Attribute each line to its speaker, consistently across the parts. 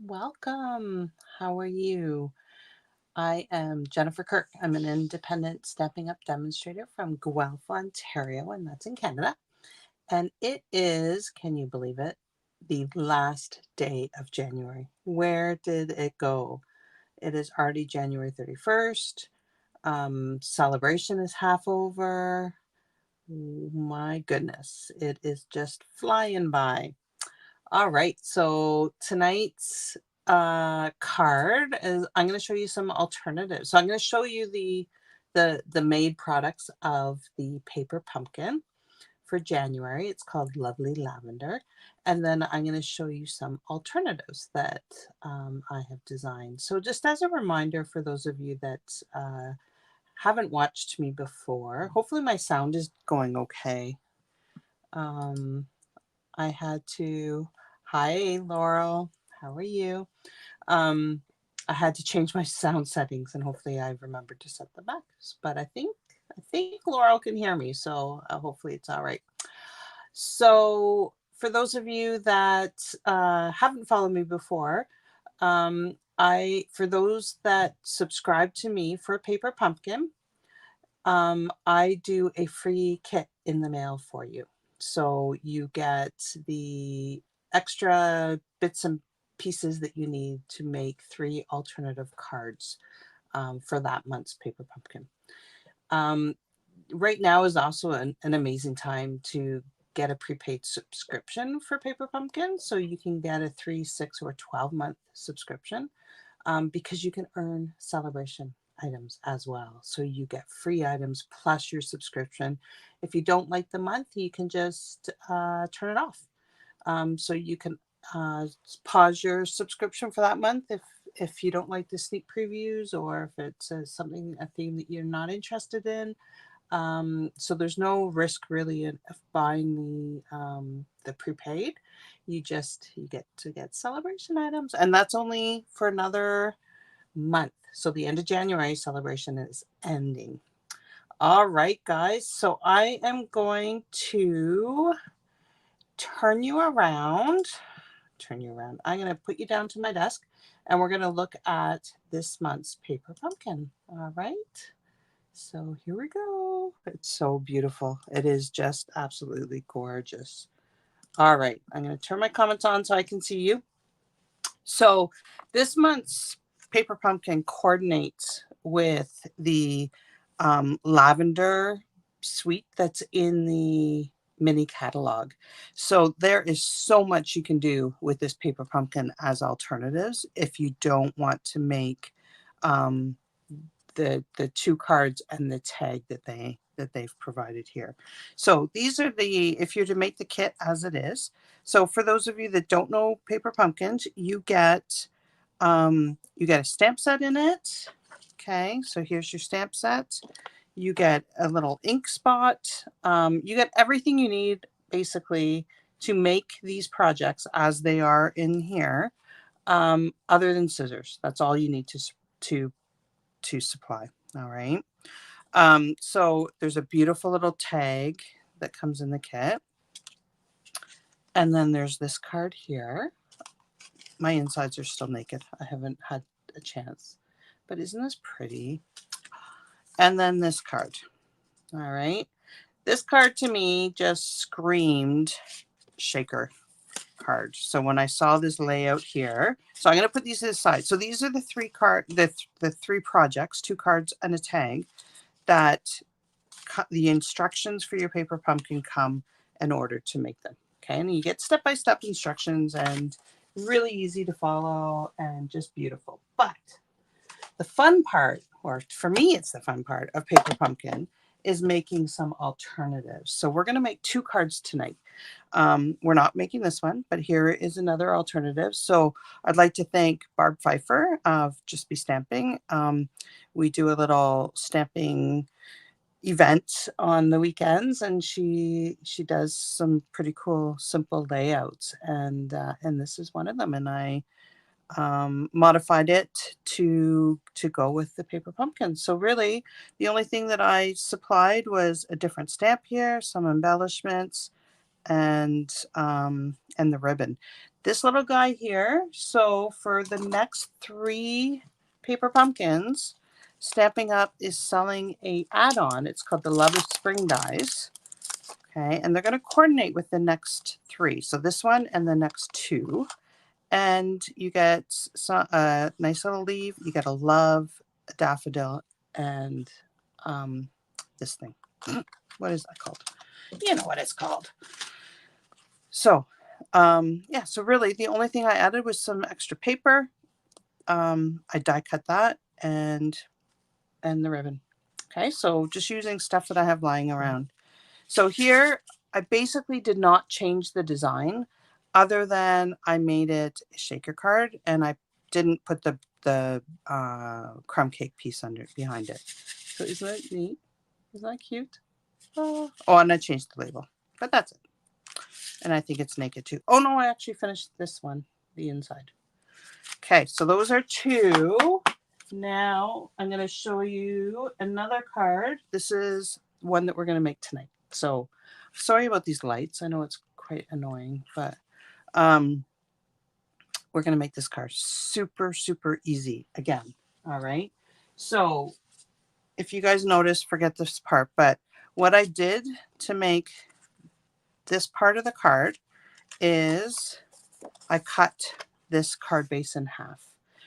Speaker 1: Welcome. How are you? I am Jennifer Kirk. I'm an independent Stepping Up demonstrator from Guelph, Ontario, and that's in Canada. And it is, can you believe it, the last day of January. Where did it go? It is already January 31st. Celebration is half over. My goodness, it is just flying by. All right, so tonight's card is I'm going to show you some alternatives. So I'm going to show you the made products of the paper pumpkin for January. It's called Lovely Lavender, and then I'm going to show you some alternatives that I have designed. So just as a reminder for those of you that haven't watched me before, hopefully my sound is going okay. Um, I had to. Hi, Laurel. How are you? Um, I had to change my sound settings, and hopefully, I remembered to set them back. But I think Laurel can hear me, so hopefully, it's all right. So, for those of you that haven't followed me before, for those that subscribe to me for Paper Pumpkin, I do a free kit in the mail for you. So you get the extra bits and pieces that you need to make 3 alternative cards for that month's Paper Pumpkin. Um, right now is also an amazing time to get a prepaid subscription for Paper Pumpkin. So you can get a 3, 6, or 12-month subscription because you can earn celebration items as well. So you get free items plus your subscription. If you don't like the month, you can just turn it off. So you can uh, pause your subscription for that month if you don't like the sneak previews or if it's something a theme that you're not interested in. So there's no risk really of buying the prepaid. You get to get celebration items, and that's only for another month. So the end of January celebration is ending. All right, guys. So I am going to turn you around. Turn you around. I'm going to put you down to my desk, and we're going to look at this month's Paper Pumpkin. All right. So here we go. It's so beautiful. It is just absolutely gorgeous. All right. I'm going to turn my comments on so I can see you. So this month's Paper Pumpkin coordinates with the lavender suite that's in the mini catalog. So there is so much you can do with this Paper Pumpkin as alternatives if you don't want to make um, the 2 cards and the tag that they've provided here. So these are the if you're to make the kit as it is. So for those of you that don't know Paper Pumpkins, you get a stamp set in it. Okay, so here's your stamp set. You get a little ink spot. You get everything you need basically to make these projects as they are in here, other than scissors. That's all you need to to supply. All right. So there's a beautiful little tag that comes in the kit. And then there's this card here. My insides are still naked. I haven't had a chance. But isn't this pretty? And then this card. All right. This card to me just screamed shaker card. So when I saw this layout here, so I'm going to put these aside. So these are the 3 projects, 2 cards and a tag that the instructions for your Paper Pumpkin come in order to make them. Okay, and you get step-by-step instructions and really easy to follow and just beautiful. But the fun part, or for me it's the fun part of Paper Pumpkin, is making some alternatives. So we're going to make 2 cards tonight. We're not making this one, but here is another alternative. So I'd like to thank Barb Pfeiffer of Just Be Stamping. We do a little stamping event on the weekends, and she does some pretty cool simple layouts, and this is one of them, and I modified it to go with the Paper Pumpkin. So really the only thing that I supplied was a different stamp here, some embellishments, and the ribbon. This little guy here, so for the next 3 paper pumpkins, Stamping Up is selling a add-on. It's called the Love of Spring dies. Okay, and they're going to coordinate with the next 3. So this one and the next 2. And you get a nice little leaf. You get a love, a daffodil, and this thing. What is that called? You know what it's called. So, yeah, so really the only thing I added was some extra paper. I die cut that and the ribbon. Okay, so just using stuff that I have lying around. So here, I basically did not change the design other than I made it a shaker card and I didn't put the crumb cake piece under behind it. So isn't that neat? Isn't that cute? Oh, and I changed the label, but that's it. And I think it's naked too. Oh no, I actually finished this one, the inside. Okay, so those are 2. Now I'm going to show you another card. This is one that we're going to make tonight. So sorry about these lights. I know it's quite annoying, but we're going to make this card super, super easy again. All right. So if you guys notice, forget this part, but what I did to make this part of the card is I cut this card base in half.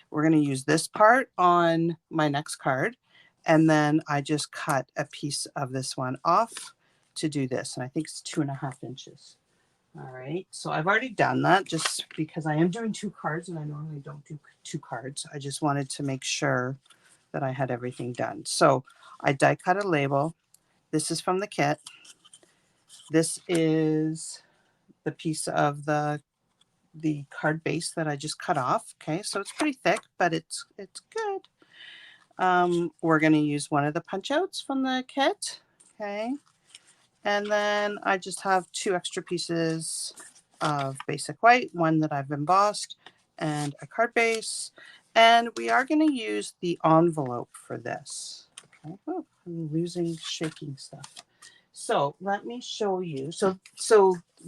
Speaker 1: We're going to use this part on my next card. And then I just cut a piece of this one off to do this. And I think it's 2.5 inches. All right. So I've already done that just because I am doing 2 cards and I normally don't do 2 cards. I just wanted to make sure that I had everything done. So I die cut a label. This is from the kit. This is the piece of the card base that I just cut off. Okay, so it's pretty thick, but it's good. We're going to use one of the punch outs from the kit. Okay, and then I just have 2 extra pieces of basic white, one that I've embossed, and a card base. And we are going to use the envelope for this. Okay, oh, I'm losing shaking stuff. So let me show you. So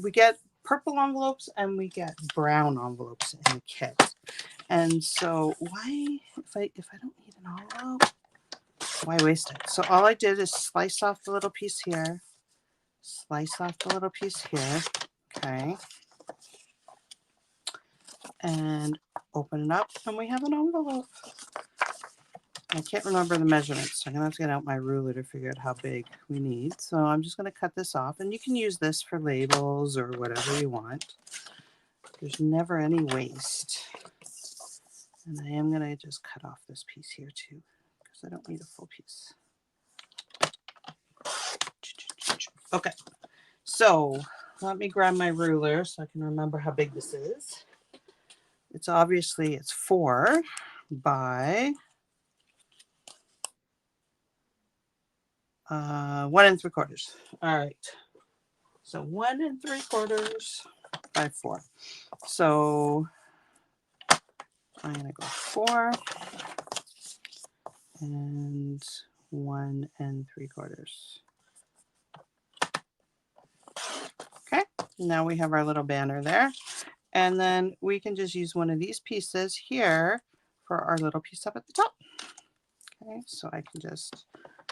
Speaker 1: we get purple envelopes and we get brown envelopes in the kit. And so why, if I don't need an envelope, why waste it? So all I did is slice off the little piece here, slice off the little piece here, okay, and open it up, and we have an envelope. I can't remember the measurements, so I'm going to have to get out my ruler to figure out how big we need. So I'm just going to cut this off, and you can use this for labels or whatever you want. There's never any waste. And I am going to just cut off this piece here too, because I don't need a full piece. Okay, so let me grab my ruler so I can remember how big this is. It's 4 by 1 3/4. All right. So 1 3/4 by 4. So I'm going to go 4 and 1 3/4. Okay, now we have our little banner there. And then we can just use one of these pieces here for our little piece up at the top. Okay, so I can just,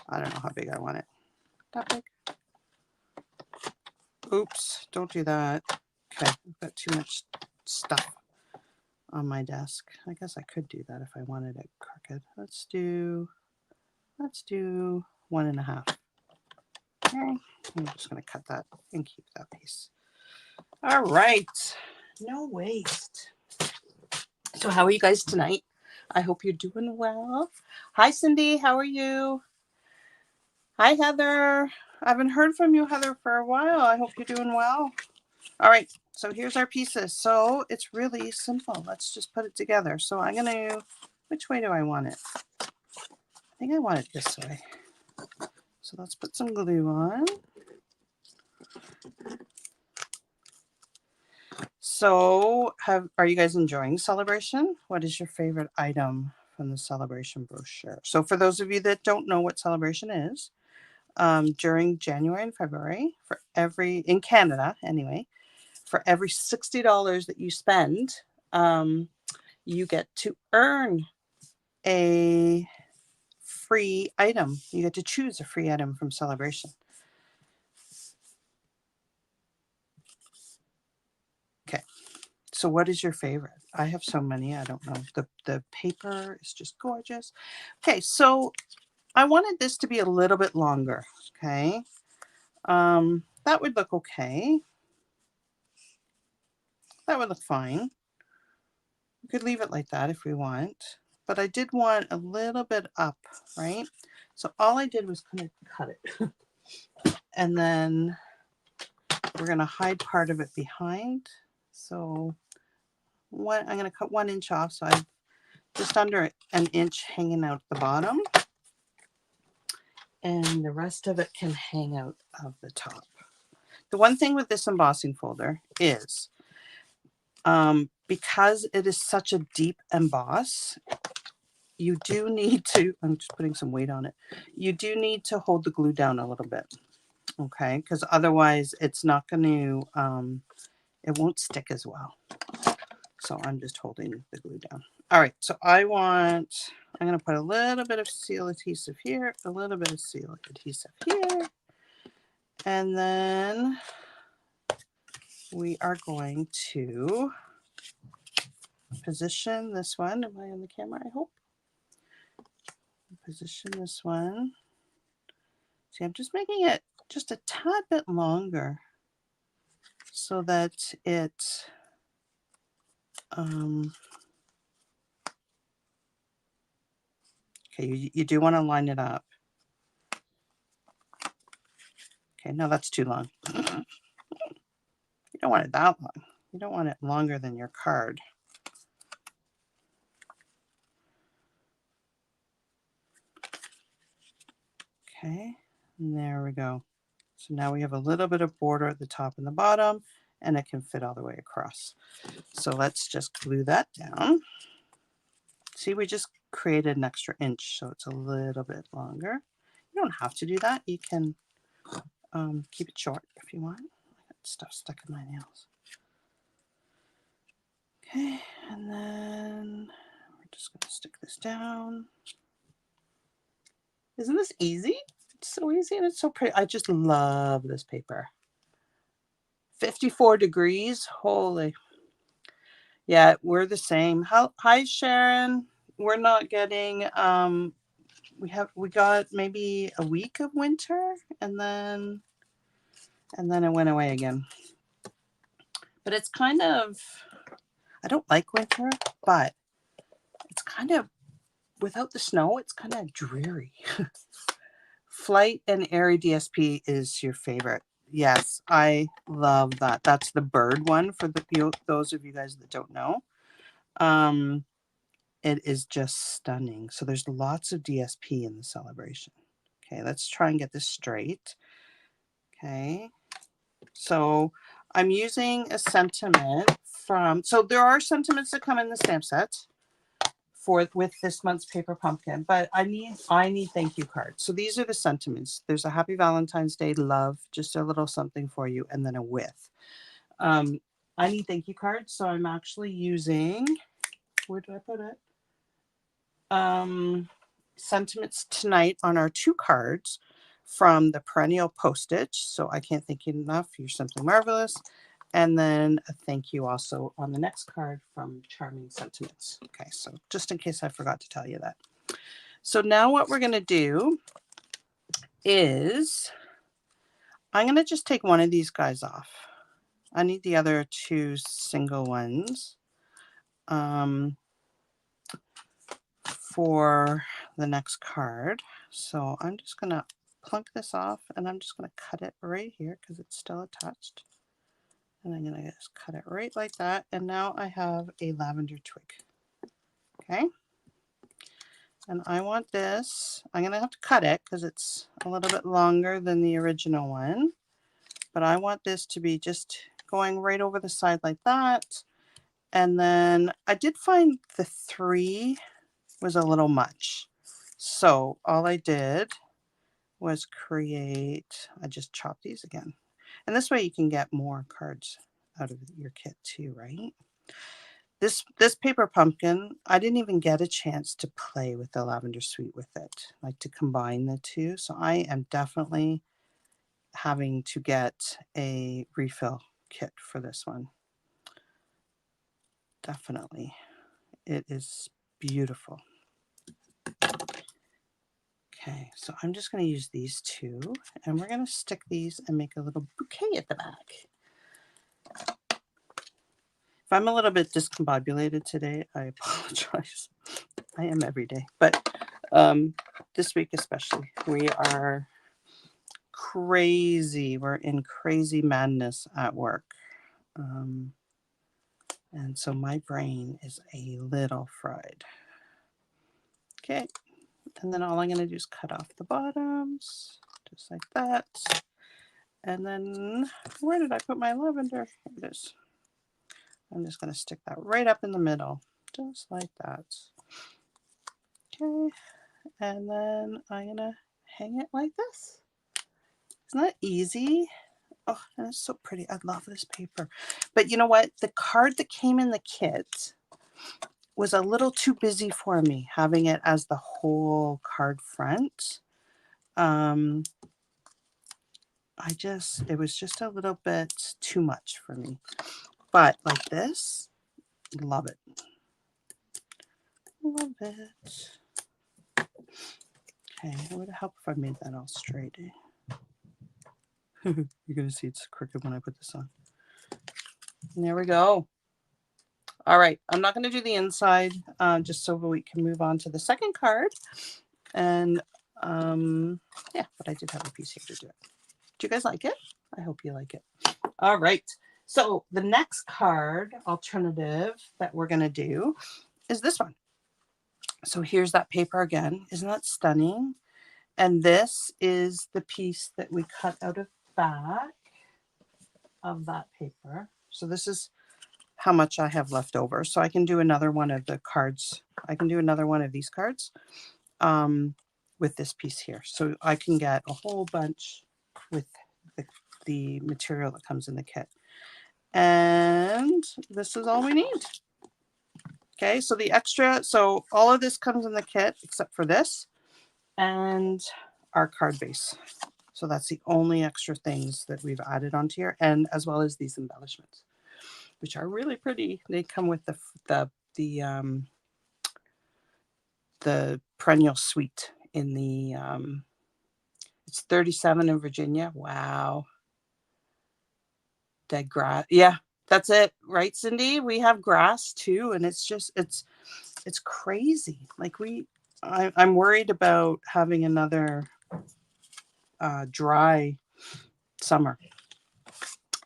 Speaker 1: I don't know how big I want it. That big. Oops, don't do that. Okay, I've got too much stuff on my desk. I guess I could do that if I wanted it crooked. Let's do 1.5. Okay, I'm just going to cut that and keep that piece. All right, no waste. So how are you guys tonight? I hope you're doing well. Hi, Cindy. How are you? Hi, Heather. I haven't heard from you, Heather, for a while. I hope you're doing well. All right, so here's our pieces. So it's really simple. Let's just put it together. So I'm going to, which way do I want it? I think I want it this way. So let's put some glue on. So are you guys enjoying Celebration? What is your favorite item from the Celebration brochure? So for those of you that don't know what Celebration is, during January and February for in Canada anyway, for every $60 that you spend, you get to earn a free item. You get to choose a free item from Celebration. Okay, so what is your favorite? I have so many, I don't know. The paper is just gorgeous. Okay, so I wanted this to be a little bit longer, okay? That would look okay. That would look fine. We could leave it like that if we want, but I did want a little bit up, right? So all I did was kind of cut it. And then we're going to hide part of it behind. So I'm going to cut 1 inch off, so I have just under an inch hanging out the bottom. And the rest of it can hang out of the top. The one thing with this embossing folder is, because it is such a deep emboss, you do need to, I'm just putting some weight on it, you do need to hold the glue down a little bit, okay? Because otherwise it's not going to, it won't stick as well. So I'm just holding the glue down. All right, so I'm going to put a little bit of seal adhesive here, a little bit of seal adhesive here, and then we are going to position this one. Am I on the camera? I hope. Position this one. See, I'm just making it just a tad bit longer so that it okay, you do want to line it up. Okay, no, that's too long. You don't want it that long. You don't want it longer than your card. Okay, and there we go. So now we have a little bit of border at the top and the bottom, and it can fit all the way across. So let's just glue that down. See, we just created an extra inch, so it's a little bit longer. You don't have to do that. You can keep it short if you want. I got stuff stuck in my nails. Okay, and then we're just going to stick this down. Isn't this easy? It's so easy and it's so pretty. I just love this paper. 54 degrees. Holy. Yeah, we're the same. Hi, Sharon. We're not getting, we got maybe a week of winter and then it went away again. But it's kind of, I don't like winter, but it's kind of, without the snow, it's kind of dreary. Flight and Airy DSP is your favorite. Yes, I love that. That's the bird one for those of you guys that don't know. It is just stunning. So there's lots of DSP in the celebration. Okay, let's try and get this straight. Okay, so I'm using a sentiment from, so there are sentiments that come in the stamp set with this month's paper pumpkin, but I need thank you cards. So these are the sentiments. There's a happy Valentine's Day, love, just a little something for you, and then a with. I need thank you cards, so I'm actually using, where did I put it? Sentiments tonight on our 2 cards from the Perennial postage. So I can't thank you enough. You're simply marvelous. And then a thank you also on the next card from Charming Sentiments. Okay, so just in case I forgot to tell you that. So now what we're going to do is I'm going to just take one of these guys off. I need the other 2 single ones for the next card. So I'm just going to plunk this off and I'm just going to cut it right here because it's still attached. And I'm going to just cut it right like that. And now I have a lavender twig. Okay. And I want this, I'm going to have to cut it because it's a little bit longer than the original one. But I want this to be just going right over the side like that. And then I did find the 3 was a little much. So all I did was create, I just chopped these again. And this way you can get more cards out of your kit too, right? This paper pumpkin, I didn't even get a chance to play with the lavender sweet with it, like to combine the two. So I am definitely having to get a refill kit for this one. Definitely. It is beautiful. Okay, so I'm just going to use these two, and we're going to stick these and make a little bouquet at the back. If I'm a little bit discombobulated today, I apologize. I am every day, but this week especially, we are crazy. We're in crazy madness at work. And so my brain is a little fried. Okay, and then all I'm going to do is cut off the bottoms, just like that. And then, where did I put my lavender? Here it is. I'm just going to stick that right up in the middle, just like that. Okay, and then I'm going to hang it like this. Isn't that easy? Oh, and it's so pretty. I love this paper. But you know what? The card that came in the kit was a little too busy for me, having it as the whole card front. It was just a little bit too much for me. But like this, love it. Love it. Okay, it would help if I made that all straight. You're going to see it's crooked when I put this on. And there we go. All right, I'm not going to do the inside, just so we can move on to the second card. And yeah, but I did have a piece here to do it. Do you guys like it? I hope you like it. All right, so the next card alternative that we're going to do is this one. So here's that paper again. Isn't that stunning? And this is the piece that we cut out of back of that paper. So this is how much I have left over. So I can do another one of the cards. I can do another one of these cards with this piece here. So I can get a whole bunch with the material that comes in the kit. And this is all we need. Okay, so the extra, so all of this comes in the kit except for this and our card base. So that's the only extra things that we've added onto here, and as well as these embellishments, which are really pretty. They come with the perennial sweet in the it's 37 in Virginia. Wow. Dead grass. Yeah, that's it, right, Cindy? We have grass too, and it's just it's crazy. Like I'm worried about having another dry summer.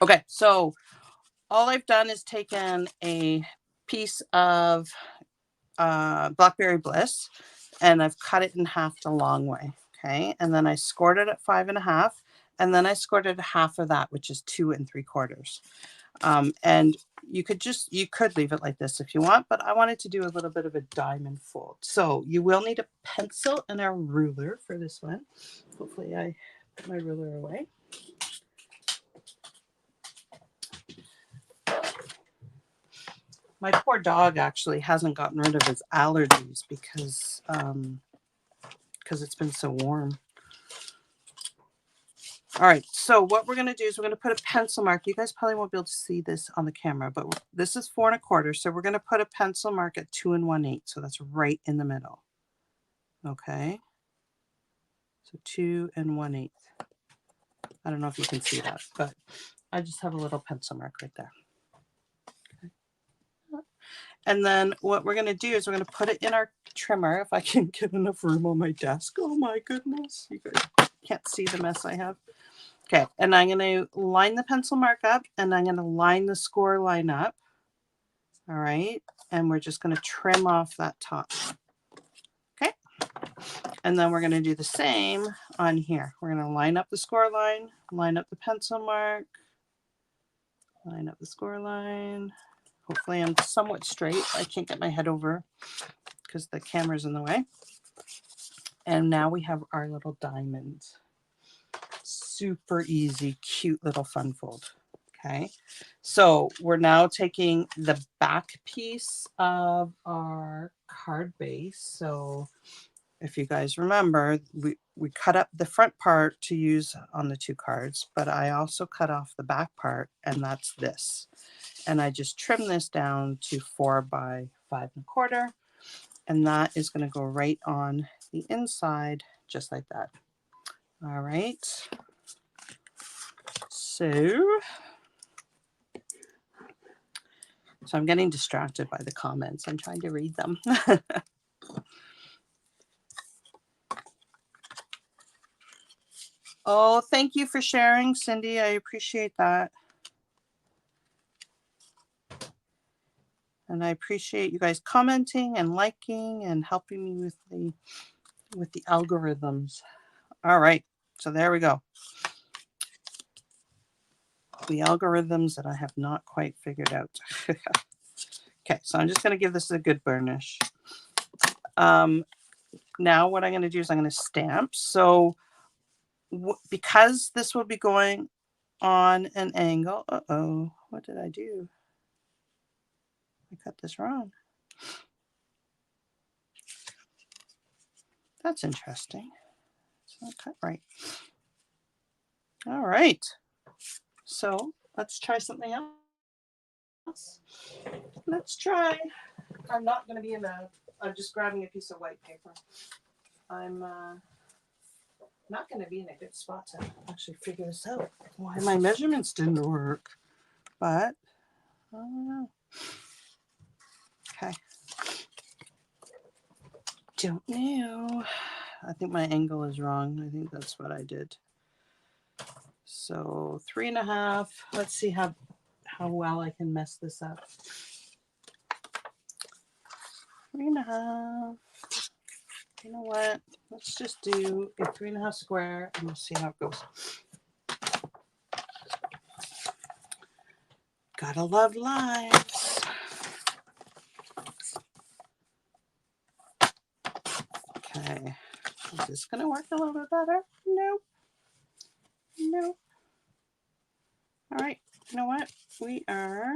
Speaker 1: Okay, so all I've done is taken a piece of Blackberry Bliss, and I've cut it in half the long way. Okay, and then I scored it at 5.5, and then I scored it at half of that, which is 2 3/4. And you could leave it like this if you want, but I wanted to do a little bit of a diamond fold. So you will need a pencil and a ruler for this one. Hopefully I put my ruler away. My poor dog actually hasn't gotten rid of his allergies because it's been so warm. All right, so what we're going to do is we're going to put a pencil mark. You guys probably won't be able to see this on the camera, but this is 4 1/4. So we're going to put a pencil mark at 2 1/8. So that's right in the middle. Okay. So 2 1/8. I don't know if you can see that, but I just have a little pencil mark right there. Okay. And then what we're going to do is we're going to put it in our trimmer, if I can get enough room on my desk. Oh my goodness. You guys can't see the mess I have. Okay, and I'm going to line the pencil mark up, and I'm going to line the score line up. All right, and we're just going to trim off that top. Okay, and then we're going to do the same on here. We're going to line up the score line, line up the pencil mark, line up the score line. Hopefully I'm somewhat straight. I can't get my head over because the camera's in the way. And now we have our little diamond. super easy, cute little fun fold. Okay, so we're now taking the back piece of our card base. So if you guys remember, we cut up the front part to use on the 2 cards, but I also cut off the back part, and that's this. And I just trim this down to 4 by 5 1/4, and that is going to go right on the inside, just like that. All right. So I'm getting distracted by the comments. I'm trying to read them. Oh, thank you for sharing, Cindy. I appreciate that. And I appreciate you guys commenting and liking and helping me with the algorithms. All right. So there we go. The algorithms that I have not quite figured out. Okay, so I'm just going to give this a good burnish. Now what I'm going to do is I'm going to stamp. So because this will be going on an angle. Uh-oh, what did I do? I cut this wrong. That's interesting. It's not cut right. All right. So let's try something else. Let's try. I'm not going to be I'm just grabbing a piece of white paper. I'm not going to be in a good spot to actually figure this out. Why my measurements didn't work. But I don't know. Okay. Don't know. I think my angle is wrong. I think that's what I did. So 3.5. Let's see how well I can mess this up. 3.5. You know what? Let's just do a 3.5 square and we'll see how it goes. Gotta love lives. Okay. Is this gonna work a little bit better? Nope. Nope. All right. You know what? We are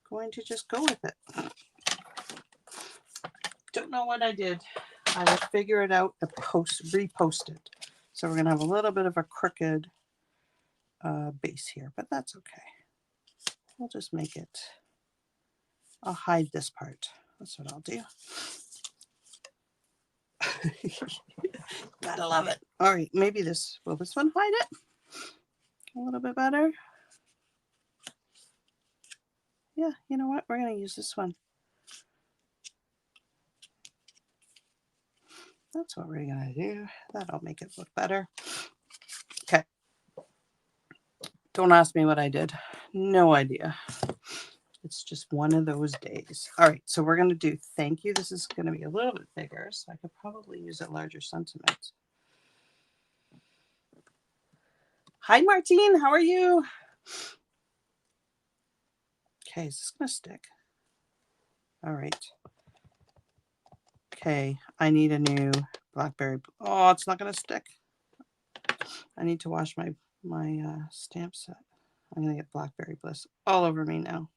Speaker 1: going to just go with it. Don't know what I did. I will figure it out and repost it. So we're gonna have a little bit of a crooked base here, but that's okay. We'll just make it. I'll hide this part. That's what I'll do. Gotta love it. All right, maybe will this one hide it a little bit better? Yeah, you know what? We're gonna use this one. That's what we're gonna do. That'll make it look better. Okay. Don't ask me what I did. No idea. It's just one of those days. All right, so we're gonna do thank you. This is gonna be a little bit bigger, so I could probably use a larger sentiment. Hi, Martine. How are you? Okay, is this gonna stick? All right. Okay, I need a new blackberry. Oh, it's not gonna stick. I need to wash my stamp set. I'm gonna get blackberry bliss all over me now.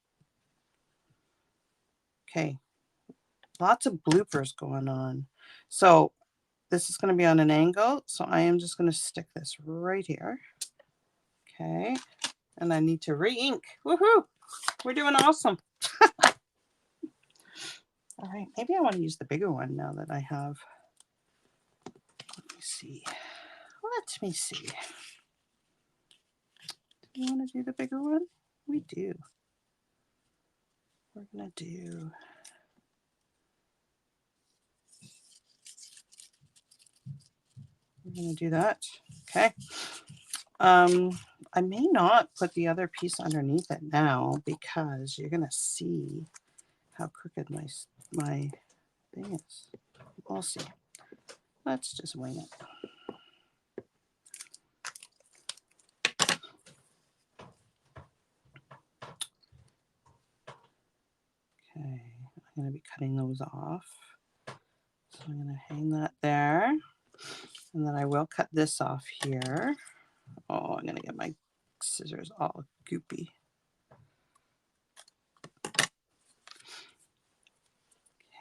Speaker 1: Okay, lots of bloopers going on. So this is gonna be on an angle, so I am just gonna stick this right here. Okay, and I need to re-ink. Woohoo! We're doing awesome. All right, maybe I want to use the bigger one now that I have. Let me see. Let me see. Do you want to do the bigger one? We do. We're gonna do. We're gonna do that. Okay. I may not put the other piece underneath it now because you're gonna see how crooked my thing is. We'll see. Let's just wing it. Okay, I'm gonna be cutting those off. So I'm gonna hang that there. And then I will cut this off here. Oh, I'm going to get my scissors all goopy.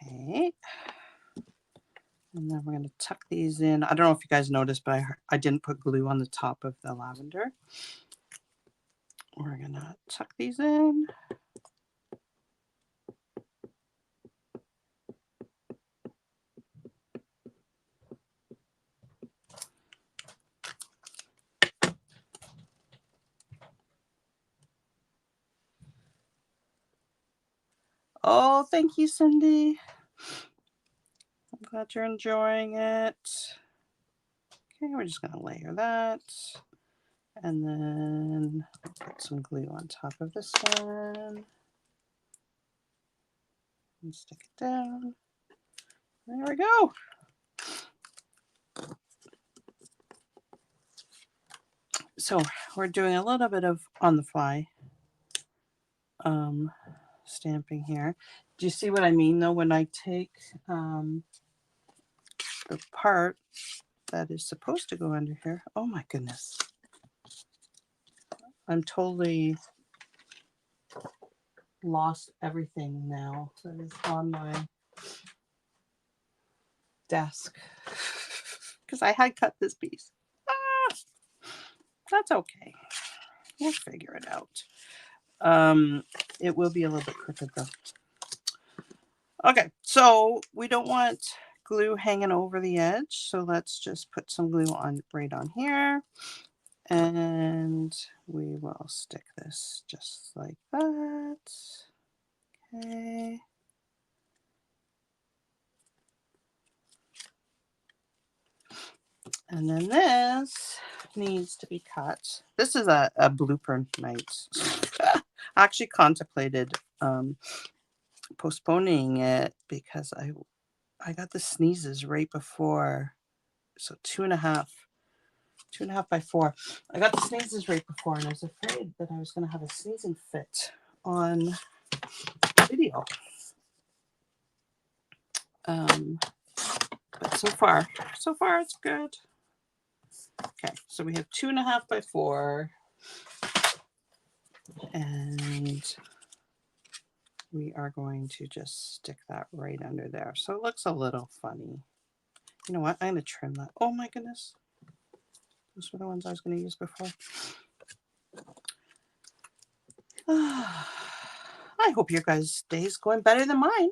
Speaker 1: Okay. And then we're going to tuck these in. I don't know if you guys noticed, but I didn't put glue on the top of the lavender. We're going to tuck these in. Oh, thank you, Cindy. I'm glad you're enjoying it. Okay, we're just going to layer that. And then put some glue on top of this one. And stick it down. There we go. So we're doing a little bit of on the fly stamping here. Do you see what I mean though when I take the part that is supposed to go under here? Oh my goodness. I'm totally lost everything now that is on my desk because I had cut this piece. That's okay. We'll figure it out. It will be a little bit crooked though. Okay, so we don't want glue hanging over the edge, so let's just put some glue on right on here, and we will stick this just like that. Okay. And then this needs to be cut. This is a blooper night. I actually contemplated postponing it because I got the sneezes right before, so 2.5 by 4. I got the sneezes right before, and I was afraid that I was going to have a sneezing fit on video. But so far it's good. Okay, so we have 2.5 by 4, and we are going to just stick that right under there. So it looks a little funny. You know what? I'm going to trim that. Oh my goodness. Those were the ones I was going to use before. I hope your guys' day is going better than mine.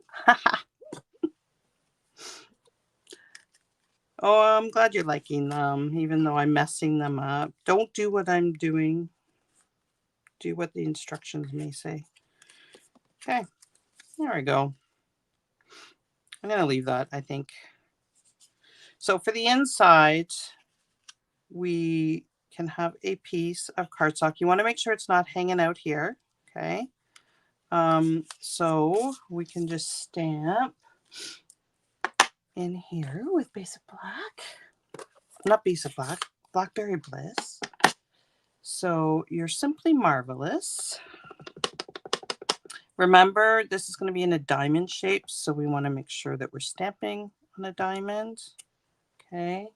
Speaker 1: Oh, I'm glad you're liking them, even though I'm messing them up. Don't do what I'm doing. Do what the instructions may say. Okay, there we go. I'm going to leave that, I think. So for the inside, we can have a piece of cardstock. You want to make sure it's not hanging out here, okay? So we can just stamp in here with Basic Black. Not Basic Black, Blackberry Bliss. So you're simply marvelous. Remember, this is going to be in a diamond shape, so we want to make sure that we're stamping on a diamond. Okay.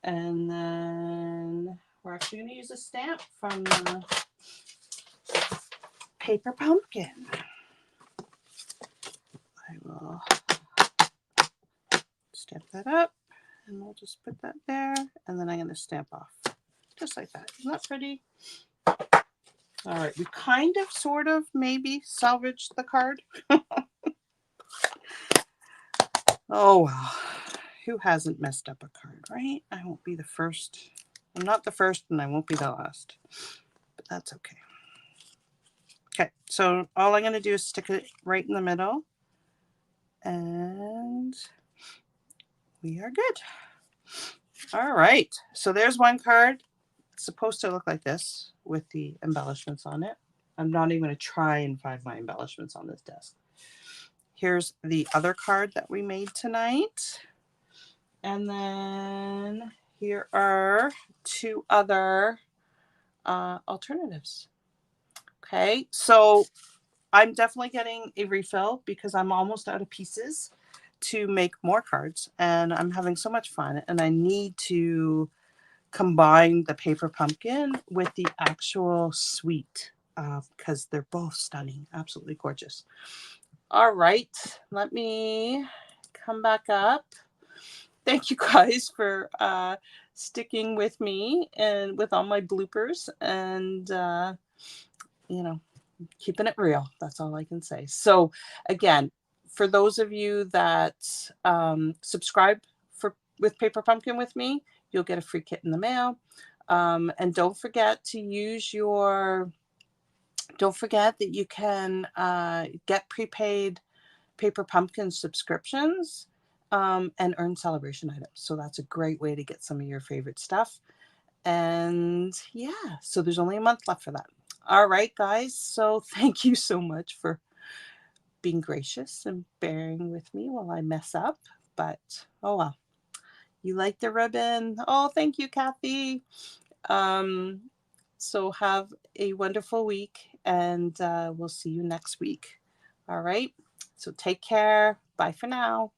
Speaker 1: And then we're actually going to use a stamp from the Paper Pumpkin. I will stamp that up, and we'll just put that there, and then I'm going to stamp off just like that. Isn't that pretty? All right, we kind of, sort of, maybe salvaged the card. Oh, well, who hasn't messed up a card, right? I won't be the first. I'm not the first, and I won't be the last, but that's okay. Okay, so all I'm going to do is stick it right in the middle, and we are good. All right, so there's one card. It's supposed to look like this with the embellishments on it. I'm not even going to try and find my embellishments on this desk. Here's the other card that we made tonight. And then here are 2 other alternatives. Okay, so I'm definitely getting a refill because I'm almost out of pieces. to make more cards, and I'm having so much fun, and I need to combine the paper pumpkin with the actual suite because they're both stunning, absolutely gorgeous. All right, let me come back up. Thank you guys for sticking with me and with all my bloopers and, you know, keeping it real. That's all I can say. So, again, for those of you that subscribe for with Paper Pumpkin with me, you'll get a free kit in the mail. And don't forget to use your. Don't forget that you can get prepaid Paper Pumpkin subscriptions and earn celebration items. So that's a great way to get some of your favorite stuff. And yeah, so there's only a month left for that. All right, guys. So thank you so much for being gracious and bearing with me while I mess up. But oh well. You like the ribbon? Oh, thank you, Kathy. Um, so have a wonderful week, and we'll see you next week. All right. So take care. Bye for now.